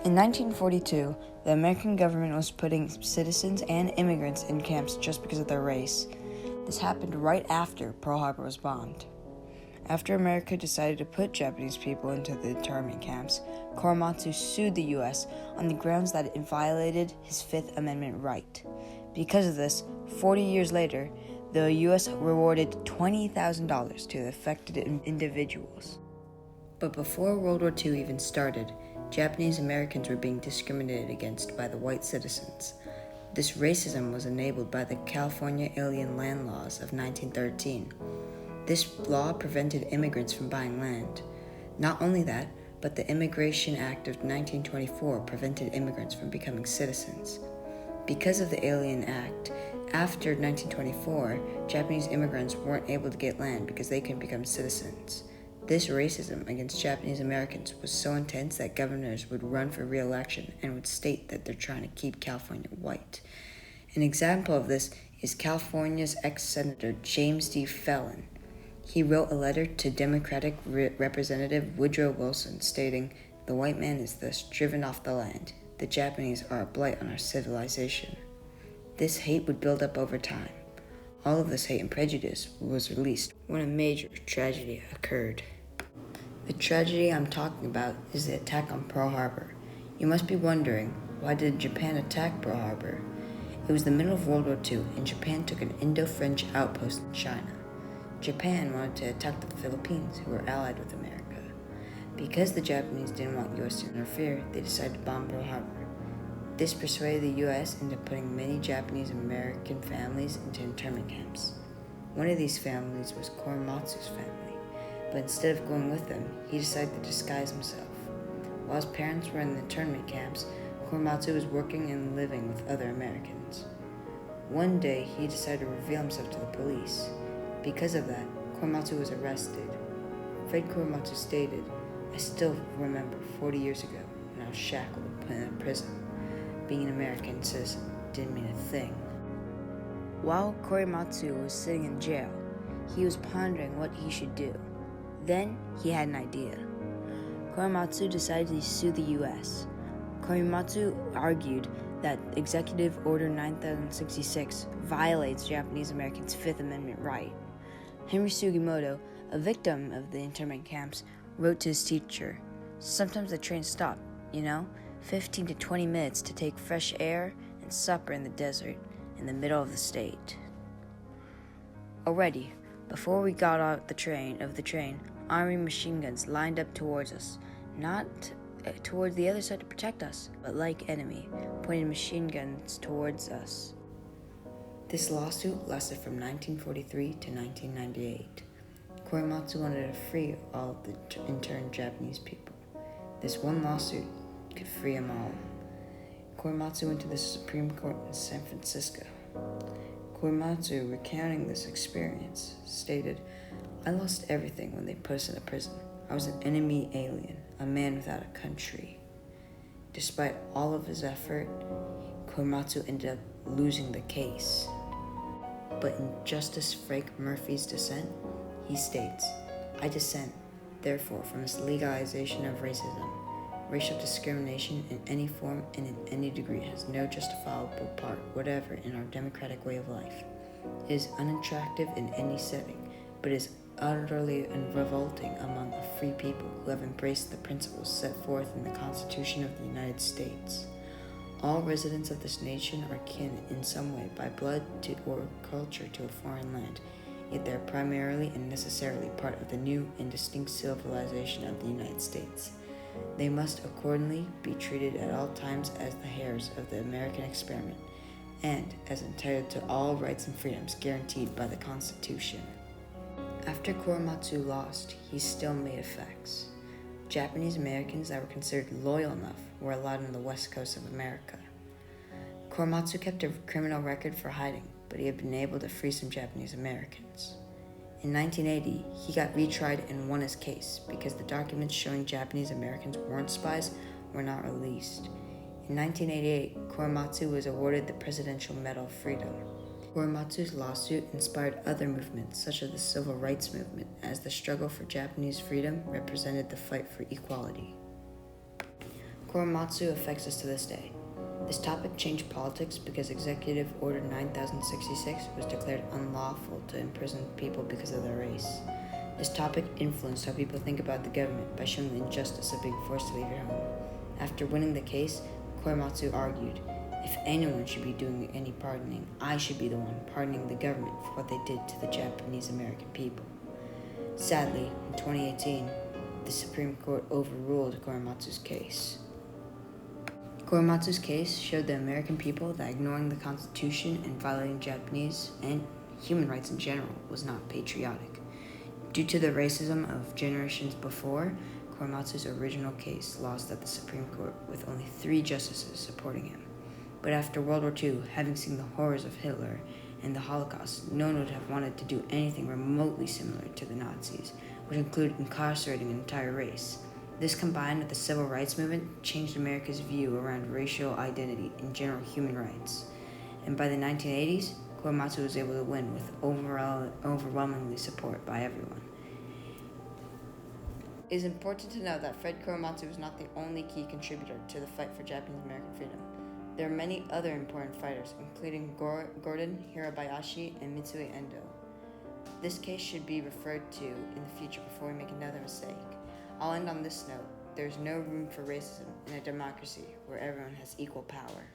In 1942, the American government was putting citizens and immigrants in camps just because of their race. This happened right after Pearl Harbor was bombed. After America decided to put Japanese people into the internment camps, Korematsu sued the U.S. on the grounds that it violated his Fifth Amendment right. Because of this, 40 years later, the U.S. rewarded $20,000 to the affected individuals. But before World War II even started, Japanese Americans were being discriminated against by the white citizens. This racism was enabled by the California Alien Land Laws of 1913. This law prevented immigrants from buying land. Not only that, but the Immigration Act of 1924 prevented immigrants from becoming citizens. Because of the Alien Act, after 1924, Japanese immigrants weren't able to get land because they couldn't become citizens. This racism against Japanese Americans was so intense that governors would run for re-election and would state that they're trying to keep California white. An example of this is California's ex-senator James D. Fallon. He wrote a letter to Democratic Representative Woodrow Wilson stating, "The white man is thus driven off the land. The Japanese are a blight on our civilization." This hate would build up over time. All of this hate and prejudice was released when a major tragedy occurred. The tragedy I'm talking about is the attack on Pearl Harbor. You must be wondering, why did Japan attack Pearl Harbor? It was the middle of World War II, and Japan took an Indo-French outpost in China. Japan wanted to attack the Philippines, who were allied with America. Because the Japanese didn't want U.S. to interfere, they decided to bomb Pearl Harbor. This persuaded the U.S. into putting many Japanese American families into internment camps. One of these families was Korematsu's family, but instead of going with them, he decided to disguise himself. While his parents were in the internment camps, Korematsu was working and living with other Americans. One day, he decided to reveal himself to the police. Because of that, Korematsu was arrested. Fred Korematsu stated, "I still remember 40 years ago when I was shackled and put in a prison. Being an American citizen didn't mean a thing." While Korematsu was sitting in jail, he was pondering what he should do. Then he had an idea. Korematsu decided to sue the U.S. Korematsu argued that Executive Order 9066 violates Japanese Americans' Fifth Amendment right. Henry Sugimoto, a victim of the internment camps, wrote to his teacher, "Sometimes the trains stop, 15 to 20 minutes to take fresh air and supper in the desert in the middle of the state." Already, before we got out the train, Army machine guns lined up towards us, not towards the other side to protect us, but like enemy, pointed machine guns towards us. This lawsuit lasted from 1943 to 1998. Korematsu wanted to free all of the interned Japanese people. This one lawsuit could free them all. Korematsu went to the Supreme Court in San Francisco. Korematsu, recounting this experience, stated, "I lost everything when they put us in a prison. I was an enemy alien, a man without a country." Despite all of his effort, Korematsu ended up losing the case. But in Justice Frank Murphy's dissent, he states, "I dissent, therefore, from this legalization of racism. Racial discrimination in any form and in any degree has no justifiable part whatever in our democratic way of life. It is unattractive in any setting, but is utterly revolting among a free people who have embraced the principles set forth in the Constitution of the United States. All residents of this nation are kin in some way by blood or culture to a foreign land, yet they are primarily and necessarily part of the new and distinct civilization of the United States. They must accordingly be treated at all times as the heirs of the American experiment, and as entitled to all rights and freedoms guaranteed by the Constitution." After Korematsu lost, he still made effects. Japanese Americans that were considered loyal enough were allowed on the west coast of America. Korematsu kept a criminal record for hiding, but he had been able to free some Japanese Americans. In 1980, he got retried and won his case because the documents showing Japanese Americans weren't spies were not released. In 1988, Korematsu was awarded the Presidential Medal of Freedom. Korematsu's lawsuit inspired other movements, such as the Civil Rights Movement, as the struggle for Japanese freedom represented the fight for equality. Korematsu affects us to this day. This topic changed politics because Executive Order 9066 was declared unlawful to imprison people because of their race. This topic influenced how people think about the government by showing the injustice of being forced to leave your home. After winning the case, Korematsu argued, if anyone should be doing any pardoning, I should be the one pardoning the government for what they did to the Japanese American people. Sadly, in 2018, the Supreme Court overruled Korematsu's case. Korematsu's case showed the American people that ignoring the Constitution and violating Japanese and human rights in general was not patriotic. Due to the racism of generations before, Korematsu's original case lost at the Supreme Court with only 3 justices supporting him. But after World War II, having seen the horrors of Hitler and the Holocaust, no one would have wanted to do anything remotely similar to the Nazis, which included incarcerating an entire race. This, combined with the Civil Rights Movement, changed America's view around racial identity and general human rights. And by the 1980s, Korematsu was able to win with overwhelmingly support by everyone. It is important to know that Fred Korematsu was not the only key contributor to the fight for Japanese American freedom. There are many other important fighters, including Gordon Hirabayashi and Mitsui Endo. This case should be referred to in the future before we make another mistake. I'll end on this note. There's no room for racism in a democracy where everyone has equal power.